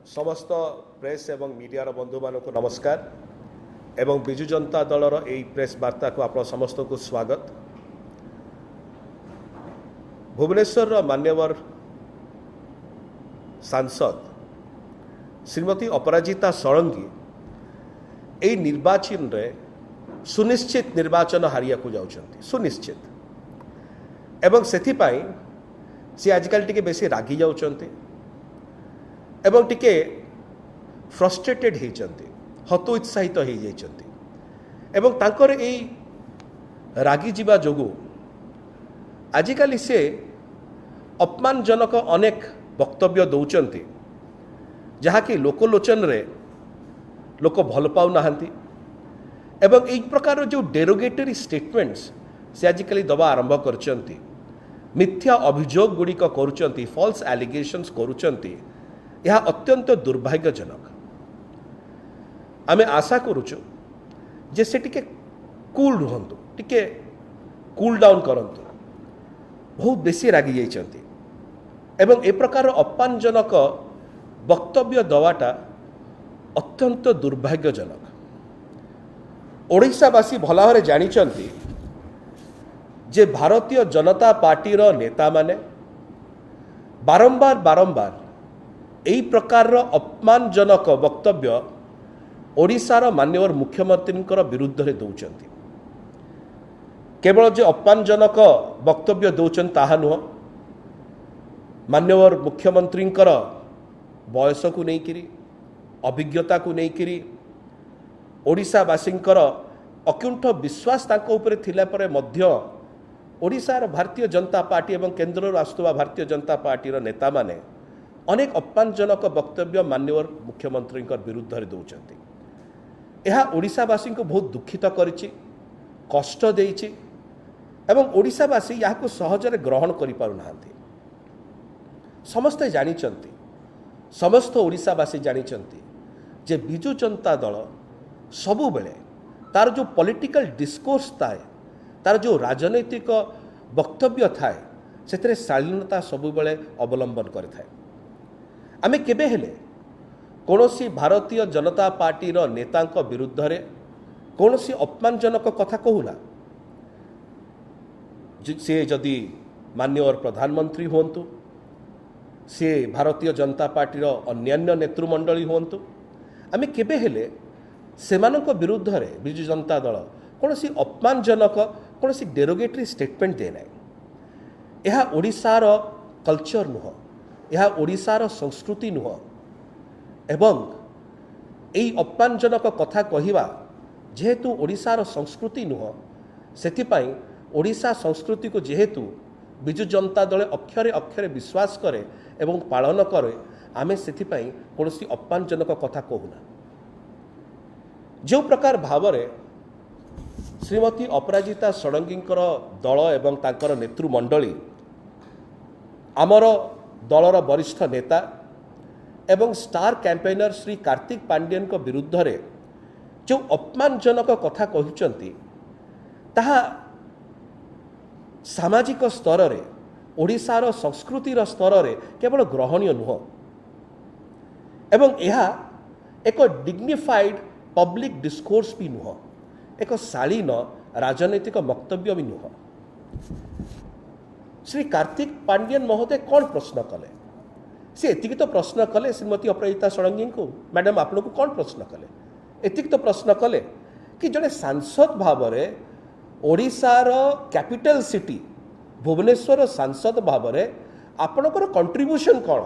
समस्त प्रेस एवं मीडिया बंधु मान को नमस्कार एवं विजु जनता दलर यही प्रेस वार्ता को आप समस्त को स्वागत। भुवनेश्वर मान्यवर सांसद श्रीमती अपराजिता षडंगी यही निर्वाचन रे सुनिश्चित निर्वाचन हारिया को जाउछंती सुनिश्चित एवं सेथिपाई सी आजकल टिके बेसी रागी जाउछंती एवं टिके फ्रस्ट्रेटेड होती हतोत्साहित हो जाइछंती एवं तांकर एई रागी जीवा जोगु आजिकाली से अपमानजनक अनेक वक्तव्य दौरान जहाँकि लोकलोचन रे लोक भल पाऊ नाहांती एवं एक प्रकार जो डेरोगेटरी स्टेटमेंट्स से आजिकाली दबा आरंभ करचंती मिथ्या अभियोग गुड़िक करुचंती फॉल्स एलिगेशंस करुचंती यह अत्यंत दुर्भाग्यजनक। आमे आशा करुचु जे से टिके कूल रुहंतु टिके कूल डाउन करंतु बहुत बेसी रागी जाइछंती एवं ए प्रकार अपमानजनक वक्तव्य दवाटा अत्यंत दुर्भाग्यजनक। ओडिशावासी भला भावे जानिचंती जे भारतीय जनता पार्टी रो नेता माने बारंबार यही प्रकार अपमानजनक वक्तव्य ओडिशार माननीय मुख्यमंत्री विरुद्ध में दौरान केवल जो अपमानजनक वक्तव्य दौरान ताहा नुह माननीय मुख्यमंत्री बयस को लेकर अभिज्ञता को लेकर ओडिशावासींकर अकुंठ विश्वास तांको उपरे थिला परे मध्य ओडिशार भारतीय जनता पार्टी एवं केंद्र आसुवा भारतीय जनता पार्टी नेता माने अनेक अपमानजनक वक्तव्य माननीय मुख्यमंत्री विरुद्ध में दौरान यह ओडिशावासी को बहुत दुखित करिछि कष्ट देइछि एवं ओडिशावासी यहाँ को सहजरे ग्रहण करि पारु नाहांती। समस्ते जानिचंती समस्त ओडिशावासी जानिचंती जे बिजु जनता दल सबु बेले तार जो पॉलिटिकल डिस्कोर्स थाए तार जो राजनैतिक वक्तव्य थाए सेतरे शालीनता सबु बेले अवलंबन करिथाए। आमे केबे हेले कौनसी भारतीय जनता पार्टी रो नेतांक विरुद्ध रे कौनसी अपमानजनक कथा कहूना सी जदि माननीय प्रधानमंत्री हुंतु सी भारतीय जनता पार्टी रो अन्यान्य नेतृमंडली हुंतु आमे केबे हेले सेमानक विरुद्ध रे बिजु जनता दल कौनसी अपमानजनक कौनसी डेरोगेटरी स्टेटमेंट दे ना यह ओडिशार कल्चर नुह यह ओडिशार संस्कृति नुह एवं यही अपमानजनक कथा कहिबा जेहेतु ओडिशार संस्कृति नुह सेथिपाई ओडिशा संस्कृति को जेहेतु बिजु जनता दल अक्षरे अक्षरे विश्वास करे एवं पालन करे आमे सेथिपाई कौनसी अपमानजनक कथा कहूना। जो प्रकार भावरे श्रीमती अपराजिता षडंगी दल एवं तांकर नेतृमंडली आमर दलर वरिष्ठ नेता एवं स्टार कैंपेनर श्री कार्तिक पांड्यन को विरुद्ध रे जो अपमानजनक कथा कहउचंती ताहा सामाजिक स्तर रे ओडिशार संस्कृतिर स्तर रे केवल ग्रहणीय नुह एवं यह एक डिग्निफाइड पब्लिक डिस्कोर्स भी नुह एक शालीन राजनैतिक वक्तव्य भी नुह। श्री कार्तिक पांड्यन महोदय कौन प्रश्न कले सी एतिक तो प्रश्न कले श्रीमती अपराजिता षडंगी को मैडम आप लोग कौन प्रश्न कले एतिक तो प्रश्न कले कि जड़े सांसद भाव में ओडिशार कैपिटल सिटी भुवनेश्वर सांसद भाव में आपणकर कंट्रीब्यूशन कौन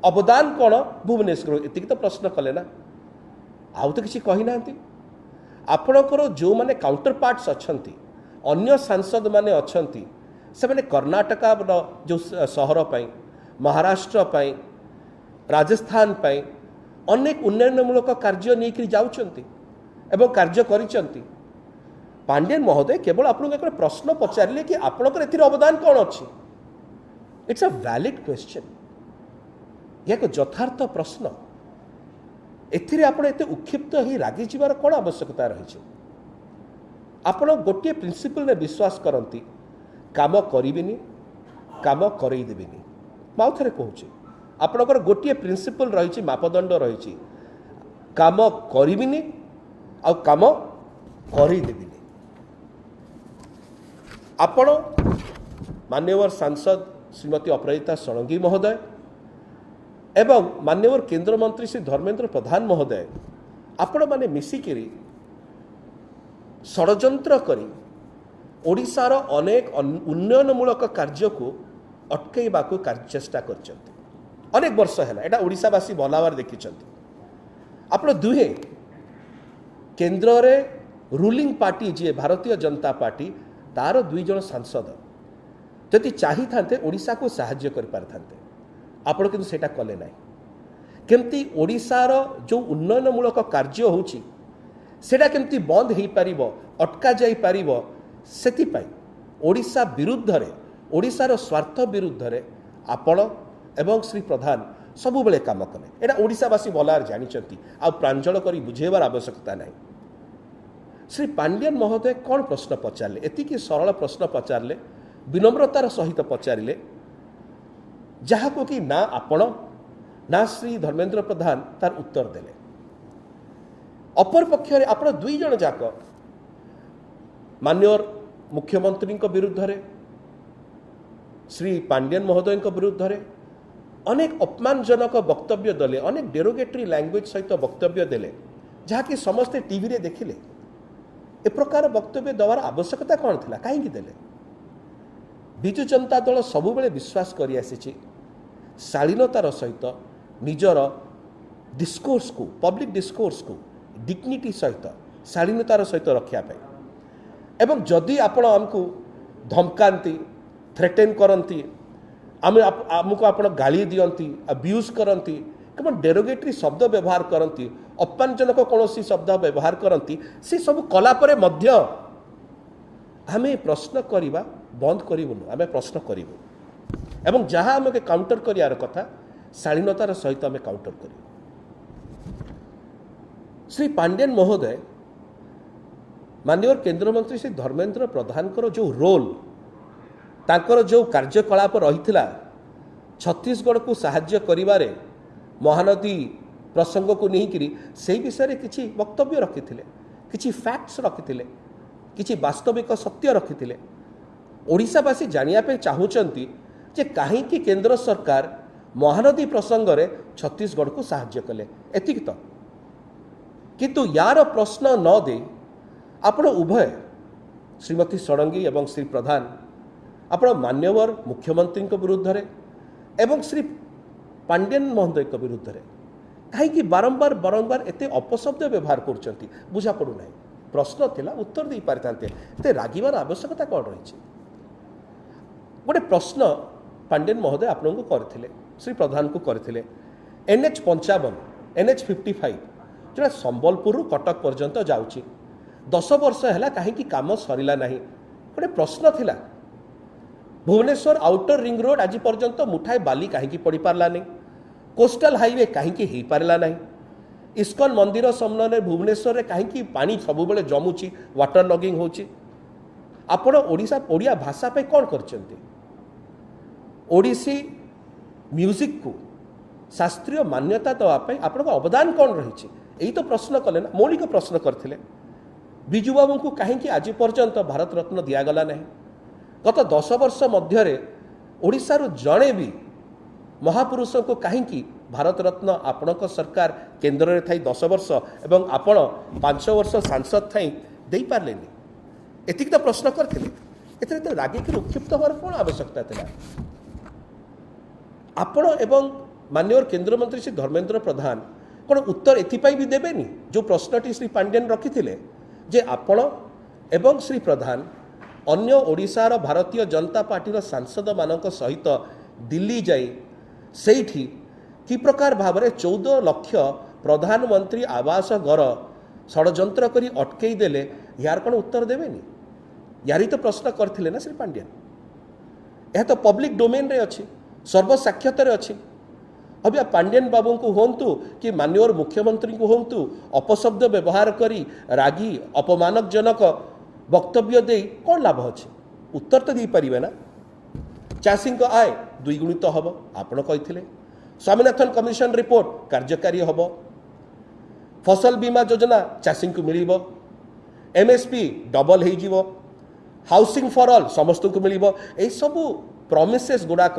अवदान कौन भुवनेश्वर एतिक तो प्रश्न कले ना आउ तो किसी कही ना आपणकर जो माने काउंटर पार्ट्स अच्छंती अन्य सांसद माने अच्छंती से मैंने कर्नाटका जो सहर पाई महाराष्ट्र पाई राजस्थान पाई अनेक उन्नयनमूलक कार्य नहीं जाउछंती एवं कार्य करिसंती। पांड्यन महोदय केवल आप एक प्रश्न पचारे कि आपणकर एथिर अवदान कौन अच्छी इट्स अ वैलिड क्वेश्चन यह एक यथार्थ प्रश्न एथिरे आपण एते उक्षिप्त ही रागी जीवार कौन आवश्यकता रही आपण गोटे प्रिंसिपल ने विश्वास करती काम करिबिनी काम करई देबिनी। आउ थे कहूँ आपणकर गोटे प्रिंसिपल रही मापदंड रही काम करिबिनी आ काम करदेवी आपण मान्यवर सांसद श्रीमती अपराजिता षडंगी महोदय एवं मान्यवर केंद्र मंत्री श्री धर्मेंद्र प्रधान महोदय आपण माने मिसिकिरी षड्यंत्र करी ओडिशार अनेक उन्नयनमूलक कार्य को अटकैबा को चेष्टा कर अनेक वर्ष है एटा ओडिशावासी भलावार देखी आप दुहे केंद्र रे रूलिंग पार्टी जी भारतीय जनता पार्टी तार 2 जन सांसद जदि चाही थांते ओडिशा को सहाय्य कर पार थांते आपण किंतु सेटा कले नाही केमती ओडिशार जो उन्नयनमूलक कार्य होची सेटा केमती बंद हो पारिब अटका जाई पारिब सेति पाई ओडिशा विरुद्ध रे ओडिशार स्वार्थ विरुद्ध रे आपण एवं श्री प्रधान सबु बेले काम कले एटा ओडिशावासी भलार जानिचंती आ प्रांजल करी बुझेबार आवश्यकता नाही श्री पांड्यन महोदय कौन प्रश्न पचारे एतिकी सरल प्रश्न पचारे विनम्रतार सहित पचारे जहाँ को कि ना आपण ना श्री धर्मेंद्र प्रधान तार उत्तर देले अपर पक्षरे आपण 2 जन जाक मान्यवर मुख्यमंत्री विरुद्ध रे श्री पांड्यन महोदय विरुद्ध रे अनेक अपमानजनक वक्तव्य देले अनेक डेरोगेटरी लैंग्वेज सहित वक्तव्य देले जहाँकि समस्ते टीवी रे देखिले ए प्रकार वक्तव्य देवार आवश्यकता कौन थिला कहीं देले विजु जनता दल सबु बेले विश्वास करि आसीछि शालीनतार सहित निजर डिस्कोर्स को पब्लिक डिस्कोर्स को डिग्निटी सहित शालीनतार सहित रखिया पाए एवं जदि आपण हमको धमकांती थ्रेटेन करती आमको आप गाली दियंती अब्यूज करती केवल डेरोगेटरी शब्द व्यवहार करती अपमानजनक कौन शब्द व्यवहार करती से सब कलापर मध्य आम प्रश्न करवा बंद करूँ आम प्रश्न करूँ एवं जहाँ आम काउंटर कर कथा शालीनतार सहित आम काउंटर कर श्री पांड्यन महोदय माननीय केंद्र मंत्री श्री धर्मेंद्र प्रधान जो रोल तांकर जो कार्यकलाप रही छत्तीसगढ़ को साहाय्य करिबारे महानदी प्रसंग को नहीं से विषय किसी वक्तव्य रखी किसी फैक्ट्स रखी किसी वास्तविक सत्य रखी ओडिशावासी जानिया चाहूँगी जे कहीं केंद्र सरकार महानदी प्रसंग रे छत्तीसगढ़ को साहाय्य कले एतिक तो किंतु यार प्रश्न न दे आपण उभय श्रीमती षडंगी एवं श्री प्रधान आपण मान्यवर मुख्यमंत्री विरुद्ध रे एवं श्री पांड्यन महोदय विरुद्ध रे कहीं बारंबार बारंबार एते अपशब्द व्यवहार कर बुझा पड़ूना प्रश्न थिला उत्तर दे पारिथांते ते रागिबार आवश्यकता कौन रही गोटे प्रश्न पांड्यन महोदय आपन को करथिले श्री प्रधान को करथिले NH 55 NH 55 जोड़ा संबलपुर कटक पर्यंत जाउची 10 वर्ष है कहीं काम सरिला नहीं गोटे प्रश्न थिला भुवनेश्वर आउटर रिंग रोड आज पर्यंत मुठाए बाली कहीं पड़ पार्ला नहीं कोस्टल हाईवे कहीं हो पार्ला नहीं इस्कन मंदिर सामने भुवनेश्वर में कहीं पानी सब बेले जमुची वाटर लगिंग होची आपण ओडिया भाषा पे कौन करचंती ओडिसी म्यूजिक को शास्त्रीय मान्यता देवाई आपण अवदान कौन रही यही तो प्रश्न कले ना मौलिक प्रश्न करते विजु बाबू को कहीं आज पर्यंत भारत रत्न दिगला नहीं गत 10 वर्ष मध्य ओडिशार जड़े भी महापुरुष को कहीं भारत रत्न आपणक सरकार केंद्र में थी 10 वर्ष एवं आपण 5 वर्ष सांसद थी दे पारे एतिक तो प्रश्न करते एते रागिक उत्क्षिप्त होवार कौन आवश्यकता था आपण एवं माननीय केंद्र मंत्री श्री धर्मेंद्र प्रधान कौन उत्तर एथिपाई भी देबेनी जो प्रश्नटी श्री पांड्यन रखिथिले जे आपण एवं श्री प्रधान अन्य ओडिशार भारतीय जनता पार्टी सांसद मानक सहित दिल्ली जाई सेठी कि प्रकार भाव में 14 लाख प्रधानमंत्री आवास घर षड्यंत्र करी अटकई देले यार कौन उत्तर देवेनी यारी तो प्रश्न करथिले ना श्री पांड्यन यह तो पब्लिक डोमेन रे अच्छी सर्वसाक्षात अच्छी अब पांड्यन बाबू को हूँ कि माननीय मुख्यमंत्री को हूँ अपशब्द व्यवहार करी रागी अपमानकजनक वक्तव्य दे कौन लाभ अच्छे उत्तर तो दे पारे ना चाषी आय 2 गुणित हम आपण कही स्वामीनाथन कमिशन रिपोर्ट कार्यकारी हम फसल बीमा योजना चाषी को मिल एमएसपी डबल हो हाउसिंग फॉर ऑल समस्त को मिल सब प्रॉमिसेस गुड़ाक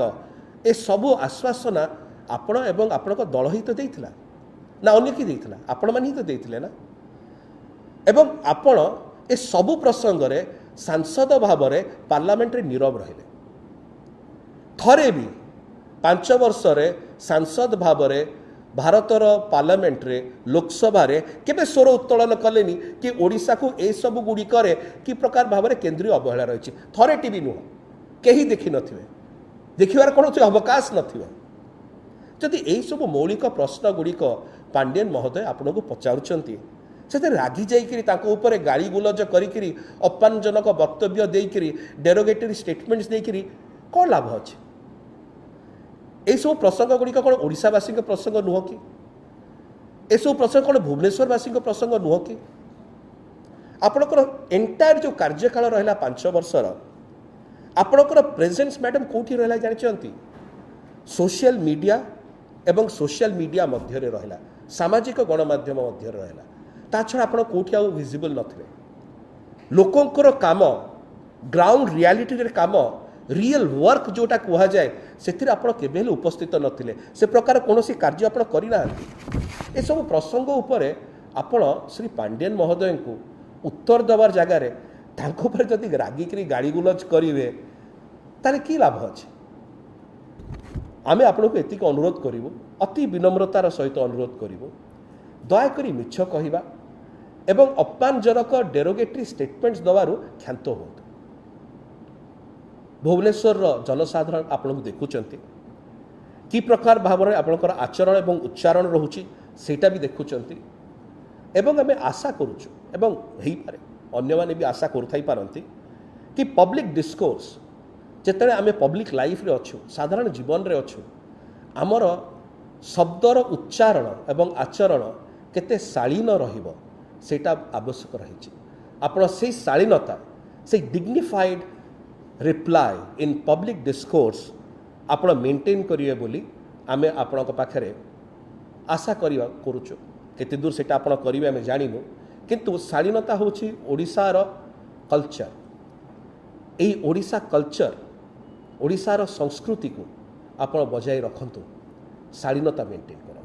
ए सबू आश्वासना आपण एवं आपण दल ही तो देइथिला ना अन्य कि देइथिला आपण मान ही तो देइथिले ना एवं आपण ए सबू प्रसंग रे सांसद भाव में पार्लियामेंट रे नीरव रहिले थरे भी 5 वर्ष रे सांसद भाव में भारतर पार्लियामेंट रे लोकसभा रे केबे स्वर उत्तोलन कलेनी कि ओडिशा को ए सब गुड़िक कि प्रकार भाव में केंद्रीय अवहेला रही थरे टीवी नुह कहीं देखी नथिबे देखिबार कौन अवकाश नथिबे जदि यही सब मौलिक प्रश्न गुड़िक पांडियन महोदय आपन को पचारुचंती से रागी जाइकरी ताको ऊपर गाड़ी गुलज करी अपमानजनक वक्तव्य देकरी डेरोगेटरी स्टेटमेंट्स देकरी कौन लाभ अच्छे यही सब प्रसंग गुड़िक कौन ओडिशावासी प्रसंग नुह कि यह सब प्रसंग कौन भुवनेश्वरवासी प्रसंग नुह कि आपणकर एंटायर जो कार्यकाल रहा 5 वर्षर आपणकर प्रेजेंस मैडम कौटी रहा जानते सोशल मीडिया एवं सोशल मीडिया मध्य रहा सामाजिक गणमाध्यम मध्य रहा ता छड़ा आप कौटी आउ विजिबल नथिले लोकंकर काम ग्राउंड रियलिटी रे काम रियल वर्क जोटा कहा जाए से आप उपस्थित नथिले से प्रकार कौन कार्य आप करना ए सब प्रसंग उपरे आपण श्री पांडियन महोदय को उत्तर देवार जगार जदि रागिकी गाड़ी गुलज करेंगे ताले की लाभ अच्छे आमे आपन को एतिक अनुरोध करूँ अति विनम्रतार सहित अनुरोध करूँ दयाकोरी मिछ कहवा एवं अपमानजनक डेरोगेटरी स्टेटमेंट्स दवारु क्षांत हो भुवनेश्वर जनसाधारण आपन को देखुचंती कि प्रकार भाव में आपनकर आचरण एवं उच्चारण रोचे सेटा भी देखुचंती एवं आमे आशा करूछु एवं हेई पारे अन्य माने भी आशा करुथाई पारंती कि पब्लिक डिस्कोर्स जेतने आमे पब्लिक लाइफ रे अच्छु साधारण जीवन रे अच्छु आमर शब्दर उच्चारण एवं आचरण केते शालीन रहिबो सेटा आवश्यक रही आपण से शालीनता से dignified reply in public discourse आपण मेंटेन करिवे बोली आमे आपण पाखरे आशा करिवा करूछु केते दूर सेटा आपण करिवे आमे जानिनु किंतु शालीनता होछि ओडिसार कल्चर एई ओडिसा कल्चर ओडिसार संस्कृति को आपण बजाय रखंतु शालीनता मेंटेन कर